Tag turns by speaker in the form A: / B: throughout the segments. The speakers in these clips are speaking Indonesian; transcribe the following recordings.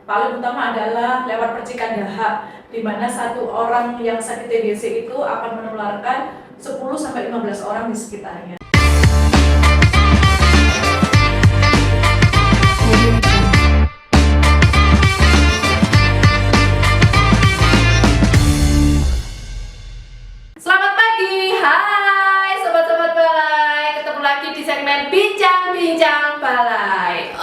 A: paling utama adalah lewat percikan dahak, di mana satu orang yang sakit TBC itu akan menularkan 10-15 orang di sekitarnya.
B: Selamat pagi, hai sobat-sobat balai. Ketemu lagi di segmen Bincang-Bincang Balai.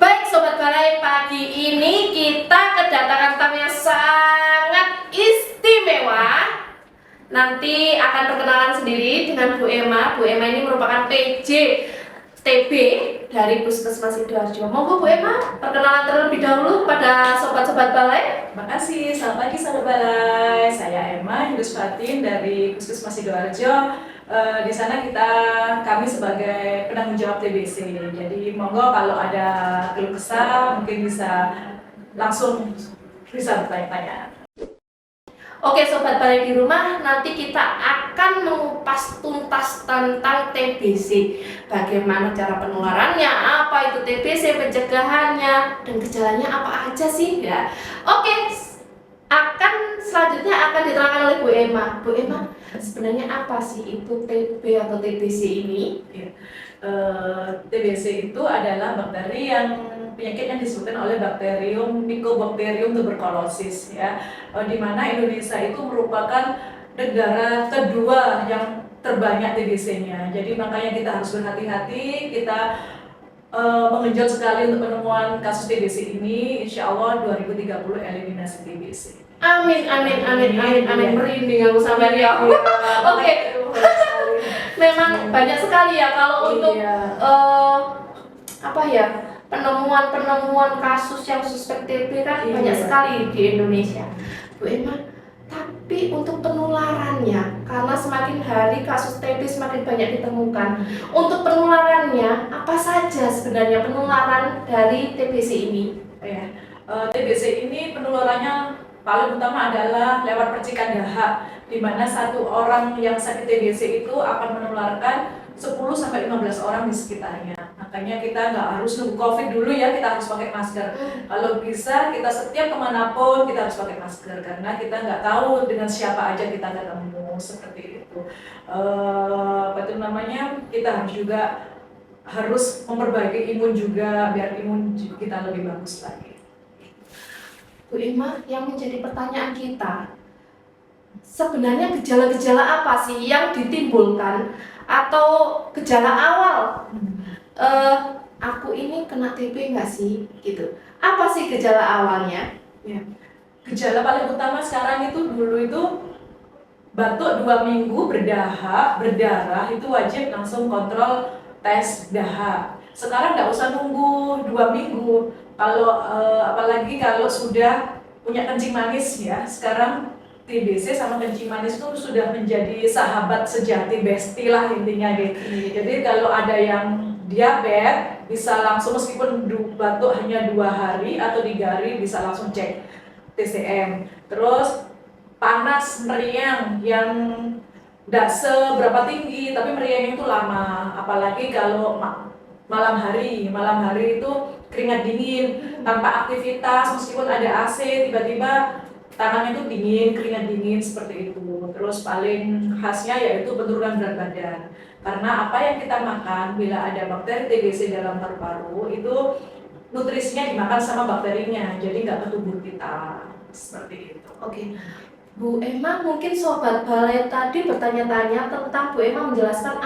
B: Baik sobat balai, pagi ini kita kedatangan tamu yang sangat istimewa. Nanti akan perkenalan sendiri dengan Bu Emma. Bu Emma ini merupakan PJ TB dari Puskesmas Sidoarjo. Monggo Bu Emma, perkenalan terlebih dahulu kepada sobat-sobat balai.
A: Terima kasih, selamat pagi sahabat balai. Saya Emma Hindus Fatin dari Puskesmas Sidoarjo. Di sana kami sebagai penanggung jawab TBC. Jadi monggo kalau ada keluh kesah mungkin bisa langsung bertanya-tanya.
B: Oke sobat balai di rumah, nanti kita akan mengupas tuntas tentang TBC. Bagaimana cara penularannya, apa itu TBC, pencegahannya, dan gejalanya apa aja sih ya. Oke, selanjutnya akan diterangkan oleh Bu Emma. Bu Emma, sebenarnya apa sih itu TB atau TBC ini?
A: TBC itu adalah bakteri penyakit yang disebutkan oleh Mycobacterium tuberculosis ya, di mana Indonesia itu merupakan negara kedua yang terbanyak TBC-nya. Jadi makanya kita harus berhati-hati, kita mengenjot sekali untuk penemuan kasus TBC ini. Insya Allah 2030 eliminasi TBC.
B: Amin, amin, amin, amin, amin. Merinding aku sampai ya. Oke. Memang banyak sekali ya kalau untuk penemuan kasus yang suspek TB kan banyak sekali di Indonesia. Bu Emma, tapi untuk penularannya, karena semakin hari kasus TB semakin banyak ditemukan. Untuk penularannya, apa saja sebenarnya penularan dari TBC ini?
A: TBC ini penularannya paling utama adalah lewat percikan dahak, di mana satu orang yang sakit TBC itu akan menularkan 10-15 orang di sekitarnya. Makanya kita nggak harus nunggu COVID dulu ya, kita harus pakai masker. Kalau bisa kita setiap kemanapun kita harus pakai masker, karena kita nggak tahu dengan siapa aja kita ketemu, seperti itu. Kita harus memperbaiki imun juga, biar imun kita lebih bagus lagi.
B: Bu Emma, yang menjadi pertanyaan kita, sebenarnya gejala-gejala apa sih yang ditimbulkan atau gejala awal? Aku ini kena TB nggak sih? Gitu. Apa sih gejala awalnya?
A: Ya. Gejala paling utama sekarang dulu itu batuk 2 minggu, berdarah itu wajib langsung kontrol tes dahak. Sekarang nggak usah nunggu 2 minggu. Apalagi kalau sudah punya kencing manis ya. Sekarang TBC sama kencing manis itu sudah menjadi sahabat sejati, bestie lah intinya gitu. Jadi kalau ada yang diabetes bisa langsung, meskipun batuk hanya 2 hari atau 3 hari, bisa langsung cek TCM. Terus panas, meriang yang tidak seberapa tinggi tapi meriangnya itu lama, apalagi kalau malam hari itu keringat dingin tanpa aktivitas, meskipun ada AC tiba-tiba tangannya itu dingin, keringat dingin seperti itu. Terus paling khasnya yaitu penurunan berat badan, karena apa yang kita makan, bila ada bakteri TBC dalam paru-paru itu nutrisinya dimakan sama bakterinya, jadi nggak ke tubuh kita, seperti itu.
B: Oke. Bu Emma, mungkin sobat balai tadi bertanya-tanya tentang Bu Emma menjelaskan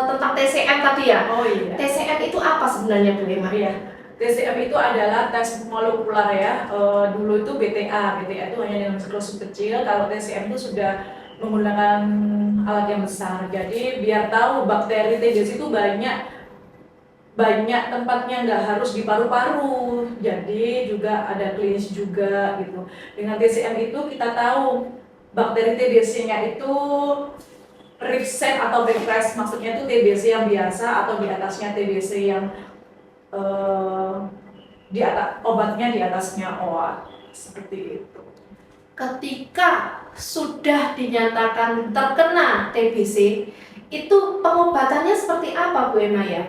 B: tentang TCM tadi ya?
A: Oh iya.
B: TCM itu apa sebenarnya Bu Emma?
A: Iya. TCM itu adalah tes molekular ya. Dulu itu BTA itu hanya dengan mikroskop kecil. Kalau TCM itu sudah menggunakan alat yang besar. Jadi biar tahu bakteri TBC itu banyak tempatnya, nggak harus di paru-paru, jadi juga ada klinis juga gitu. Dengan TCM itu kita tahu bakteri TBC-nya itu resistant atau repress, maksudnya itu TBC yang biasa atau di atasnya TBC yang di atas obatnya, di atasnya OA, seperti itu.
B: Ketika sudah dinyatakan terkena TBC, itu pengobatannya seperti apa Bu Emma ya?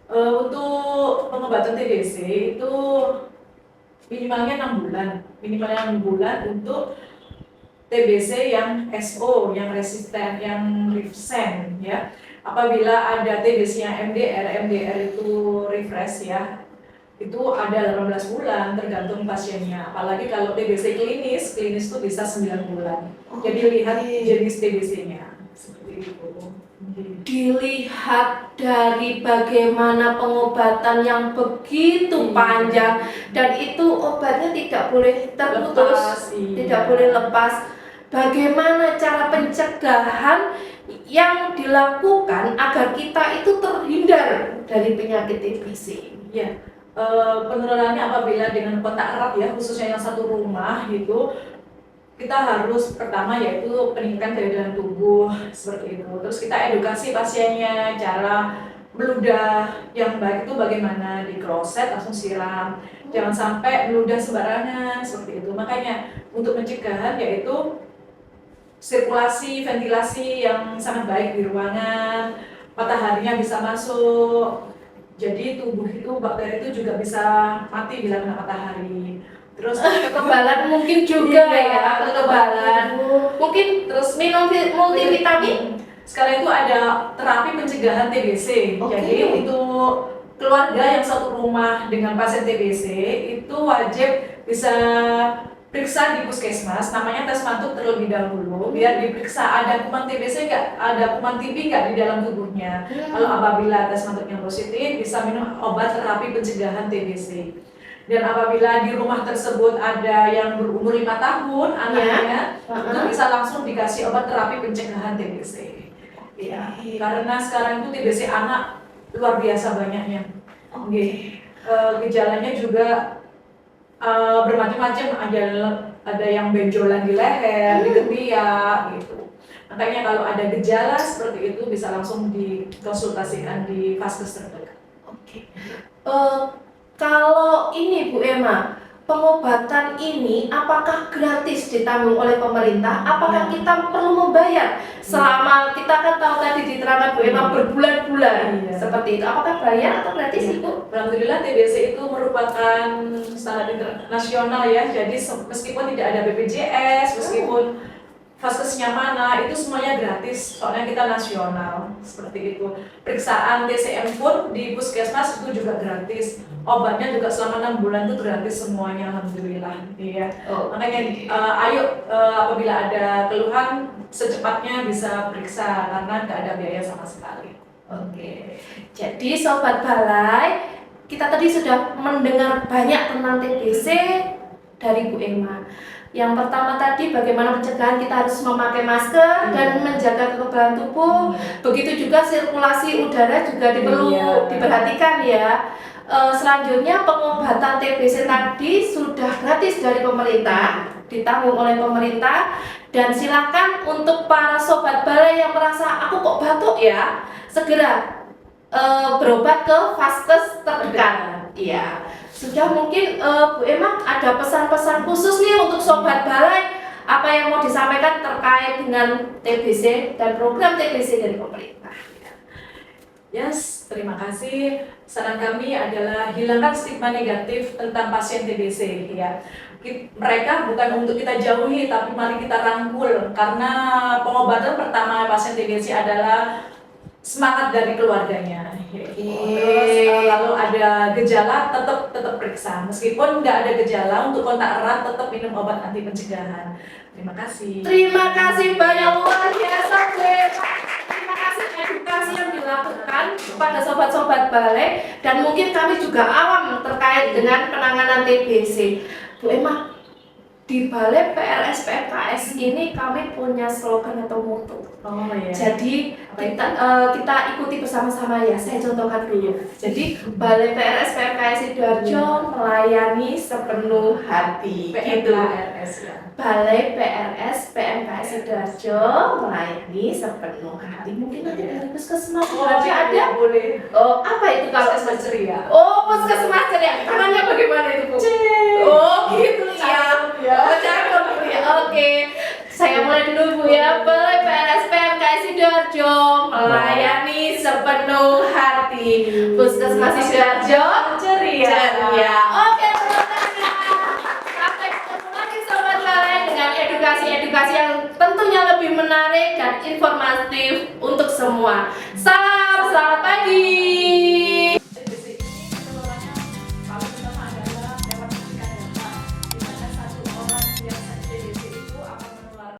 A: Untuk pengobatan TBC itu minimalnya 6 bulan, minimalnya 6 bulan untuk TBC yang SO, yang resisten, yang resistant ya. Apabila ada TBC yang MDR itu refresh ya, itu ada 18 bulan tergantung pasiennya. Apalagi kalau TBC klinis itu bisa 9 bulan. Jadi lihat jenis TBC-nya seperti itu.
B: Dilihat dari bagaimana pengobatan yang begitu panjang dan itu obatnya tidak boleh terputus, tidak boleh lepas. Bagaimana cara pencegahan yang dilakukan agar kita itu terhindar dari penyakit TBC?
A: Ya, penularannya apabila dengan kontak erat ya, khususnya yang satu rumah gitu, kita harus pertama yaitu peningkatan daya tahan tubuh seperti itu. Terus kita edukasi pasiennya cara meludah yang baik itu bagaimana, di kloset langsung siram, jangan sampai meludah sembarangan seperti itu. Makanya untuk pencegahan yaitu sirkulasi, ventilasi yang sangat baik di ruangan, mataharinya bisa masuk. Jadi tubuh itu, bakteri itu juga bisa mati bila kena matahari. Terus
B: kekebalan mungkin juga ya, kekebalan. Mungkin terus minum multivitamin.
A: Sekarang itu ada terapi pencegahan TBC. Jadi untuk keluarga yang satu rumah dengan pasien TBC itu wajib bisa periksa di puskesmas, namanya tes mantuk terlebih dahulu, biar diperiksa ada kuman TBC nggak, ada kuman TB nggak di dalam tubuhnya. Kalau apabila tes mantuknya positif, bisa minum obat terapi pencegahan TBC. Dan apabila di rumah tersebut ada yang berumur 5 tahun anaknya, itu bisa langsung dikasih obat terapi pencegahan TBC. Ya, karena sekarang itu TBC anak luar biasa banyaknya. Gejalanya juga bermacam-macam, ada yang benjolan di leher, di ketiak gitu. Makanya kalau ada gejala seperti itu bisa langsung dikonsultasikan di vaskes terdekat.
B: Kalau ini Bu Emma, pengobatan ini apakah gratis ditanggung oleh pemerintah? Apakah kita perlu membayar? Selama kita kan tahu tadi diterangkan Bu Emma berbulan-bulan seperti itu. Apakah bayar atau gratis Ibu?
A: Alhamdulillah TBC itu merupakan standar internasional ya. Jadi meskipun tidak ada BPJS, meskipun vaskesnya mana, itu semuanya gratis. Soalnya kita nasional seperti itu. Periksaan TCM pun di puskesmas itu juga gratis. Obatnya juga selama 6 bulan itu gratis semuanya, alhamdulillah. Iya. Makanya apabila ada keluhan secepatnya bisa periksa karena nggak ada biaya sama sekali.
B: Jadi Sobat Balai, kita tadi sudah mendengar banyak tentang TBC dari Bu Emma. Yang pertama tadi bagaimana pencegahan, kita harus memakai masker dan menjaga kekebalan tubuh. Begitu juga sirkulasi udara juga perlu diperhatikan ya. Selanjutnya pengobatan TBC tadi sudah gratis dari pemerintah, ditanggung oleh pemerintah. Dan silakan untuk para Sobat Balai yang merasa aku kok batuk ya, segera berobat ke vaskes terdekat. Iya. Sudah mungkin Bu Emma ada pesan-pesan khusus nih untuk Sobat Balai, apa yang mau disampaikan terkait dengan TBC dan program TBC dari pemerintah?
A: Yes, terima kasih. Saran kami adalah hilangkan stigma negatif tentang pasien TBC ya. Mereka bukan untuk kita jauhi, tapi mari kita rangkul, karena pengobatan pertama pasien TBC adalah semangat dari keluarganya. Terus kalau ada gejala tetap periksa. Meskipun nggak ada gejala, untuk kontak erat tetap minum obat anti pencegahan. Terima kasih.
B: Terima kasih banyak, luar biasa Bu Emma. Terima kasih edukasi yang dilakukan kepada sobat-sobat balai, dan mungkin kami juga awam terkait dengan penanganan TBC. Bu Emma, di Balai PRS PMKS ini kami punya slogan atau motto. Jadi kita ikuti bersama-sama ya. Saya contohkan dulu. Jadi Balai PRS PMKS Sidoarjo melayani sepenuh hati.
A: PMKS ya.
B: Balai PRS PMKS Sidoarjo melayani sepenuh hati. Mungkin nanti dari puskesmas ada?
A: Boleh.
B: Oh, apa itu kalau
A: puskesmas ceria?
B: Oh, puskesmas ceria. Tangannya bagaimana itu Bu? Oh, gitu ya. Oke. Saya mulai dulu Bu ya. Balai PRS PMKS Sidoarjo melayani sepenuh hati. Puskesmas Sidoarjo
A: ceria.
B: ceria. Oke teman-teman, sampai ketemu lagi sobat balai dengan edukasi-edukasi yang tentunya lebih menarik dan informatif untuk semua. Salam, selamat pagi.